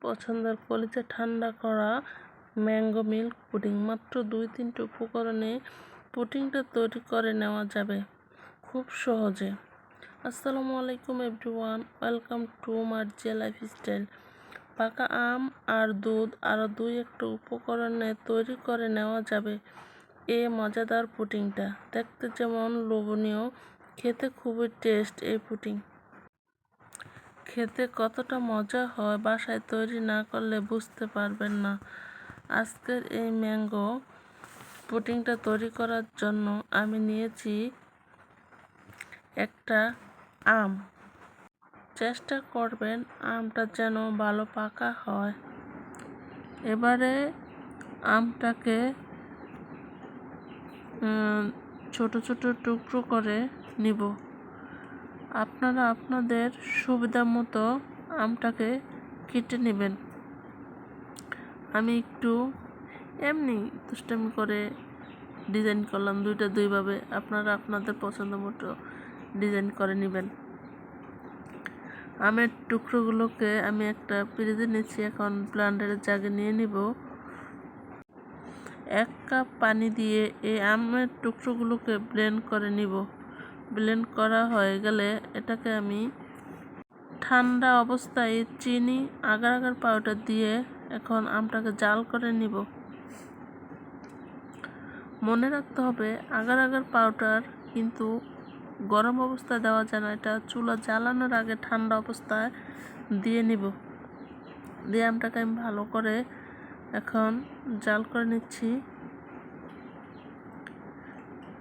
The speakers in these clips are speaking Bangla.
পছন্দের কলিজা ঠান্ডা করা ম্যাঙ্গো মিল্ক পুডিং। মাত্র 2-3টি উপকরণে পুডিংটা তৈরি করে নেওয়া যাবে খুব সহজে। আসসালামু আলাইকুম everyone, welcome to Marjia lifestyle. পাকা আম আর দুধ আরও 2-1টি উপকরণে তৈরি করে নেওয়া যাবে এই মজাদার পুডিংটা। দেখতে যেমন লোভনীয়, খেতে খুবই টেস্ট। এই পুডিং খেতে কতটা মজা হয় বাসায় তৈরি না করলে বুঝতে পারবেন না। আজকের এই ম্যাঙ্গো পুডিংটা তৈরি করার জন্য আমি নিয়েছি একটা আম। চেষ্টা করবেন আমটা যেন ভালো পাকা হয়। এবারে আমটাকে ছোট ছোট টুকরো করে নিব। আপনারা আপনাদের সুবিধা মতো আমটাকে কেটে নেবেন। আমি একটু এমনি দুষ্টামি করে ডিজাইন করলাম, দুইটা দুইভাবে। আপনারা আপনাদের পছন্দ মতো ডিজাইন করে নেবেন। আমের টুকরোগুলোকে আমি একটা ফ্রিজে নিচ্ছি। এখন ব্লেন্ডারের জাগে নিয়ে নিব। 1 কাপ পানি দিয়ে এই আমের টুকরোগুলোকে ব্লেন্ড করে নিব। ব্লেন্ড করা হয়ে গেলে এটাকে আমি ঠান্ডা অবস্থায় চিনি, আগার আগার পাউডার দিয়ে এখন আমটাকে জাল করে নিব। মনে রাখতে হবে আগার আগার পাউডার কিন্তু গরম অবস্থায় দেওয়া যায় না, এটা চুলা জ্বালানোর আগে ঠান্ডা অবস্থায় দিয়ে নিব। দিয়ে আমটাকে আমি ভালো করে এখন জাল করে নিচ্ছি।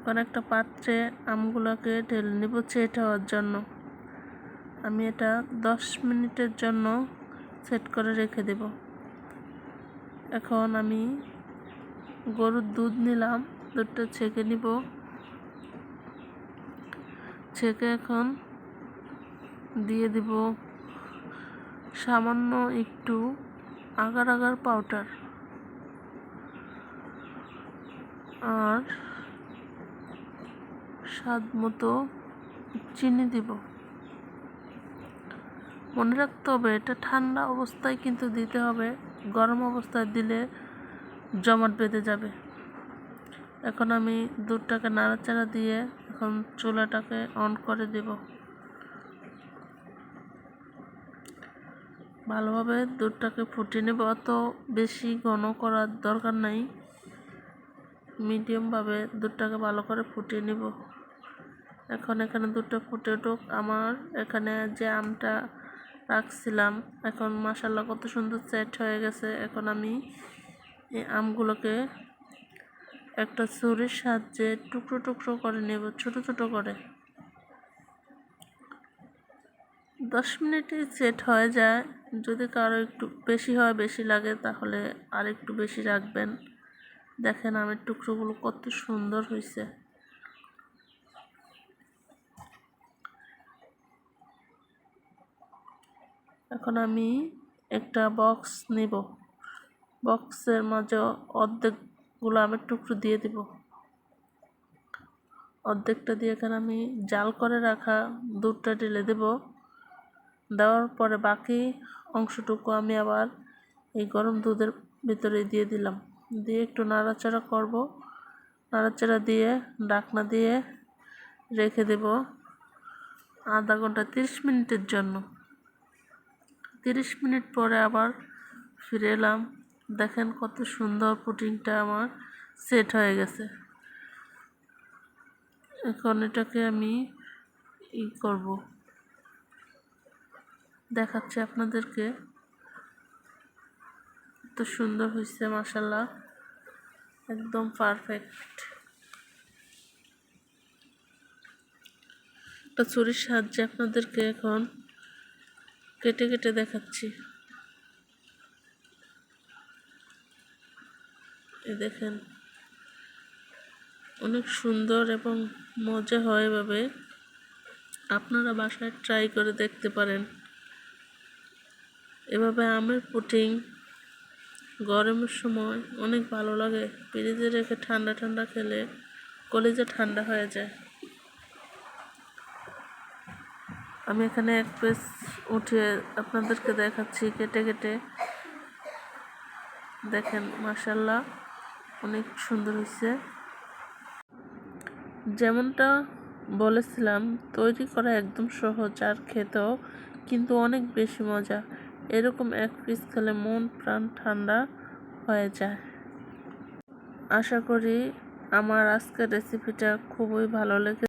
এখন একটা পাত্রে আমগুলোকে ঢেলে নিব সেট হওয়ার জন্য। আমি এটা 10 মিনিটের জন্য সেট করে রেখে দেব। এখন আমি গরুর দুধ নিলাম, দুধটা ছেঁকে নিব। ছেঁকে এখন দিয়ে দিব সামান্য একটু আগার আগার পাউডার আর স্বাদ মতো চিনি দিব। মনে রাখতে হবে এটা ঠান্ডা অবস্থায় কিন্তু দিতে হবে, গরম অবস্থায় দিলে জমাট বেঁধে যাবে। এখন আমি দুধটাকে নাড়াচাড়া দিয়ে এখন চুলাটাকে অন করে দেব। ভালোভাবে দুধটাকে ফুটিয়ে নেব। অত বেশি ঘন করার দরকার নাই, মিডিয়ামভাবে দুধটাকে ভালো করে ফুটিয়ে নেব। এখন এখানে দুধটা ফুটে উঠুক। আমার এখানে যে আমটা রাখছিলাম এখন মাশাআল্লাহ কত সুন্দর সেট হয়ে গেছে। এখন আমি এই আমগুলোকে একটা ছুরির সাহায্যে টুকরো টুকরো করে নেব, ছোট ছোট করে। 10 মিনিটে সেট হয়ে যায়। যদি কারো একটু বেশি হয়, বেশি লাগে, তাহলে আর একটু বেশি রাখবেন। দেখেন আমের টুকরোগুলো কত সুন্দর হয়েছে। এখন আমি একটা বক্স নেব। বক্সের মাঝে অর্ধেকগুলো আমের টুকরো দিয়ে দিব। অর্ধেকটা দিয়ে এখানে আমি জাল করে রাখা দুধটা ঢেলে দেব। দেওয়ার পরে বাকি অংশটুকু আমি আবার এই গরম দুধের ভিতরে দিয়ে দিলাম। দিয়ে একটু নাড়াচাড়া করব। নাড়াচাড়া দিয়ে ঢাকনা দিয়ে রেখে দেব আধা ঘন্টা 30 মিনিটের জন্য। 30 মিনিট পরে আবার ফিরে এলাম। দেখেন কত সুন্দর পুডিংটা আমার সেট হয়ে গেছে। এখন এটাকে আমি করব, দেখাচ্ছি আপনাদেরকে। এত সুন্দর হয়েছে মাশাআল্লাহ, একদম পারফেক্ট। একটা ছুরির সাহায্যে আপনাদেরকে এখন কেটে কেটে দেখাচ্ছি। এই দেখেন অনেক সুন্দর এবং মজা হয়। এভাবে আপনারা বাসায় ট্রাই করে দেখতে পারেন। এভাবে আমের পুডিং গরমের সময় অনেক ভালো লাগে। ফ্রিজে রেখে ঠান্ডা ঠান্ডা খেলে কলিজা ঠান্ডা হয়ে যায়। আমি এখানে এক পিস উঠিয়ে আপনাদেরকে দেখাচ্ছি কেটে কেটে। দেখেন মাশাআল্লাহ অনেক সুন্দর হয়েছে। যেমনটা বলেছিলাম তৈরি করা একদম সহজ আর খেতেও কিন্তু অনেক বেশি মজা। এরকম এক পিস খেলে মন প্রাণ ঠান্ডা হয়ে যায়। আশা করি আমার আজকের রেসিপিটা খুবই ভালো লেগেছে।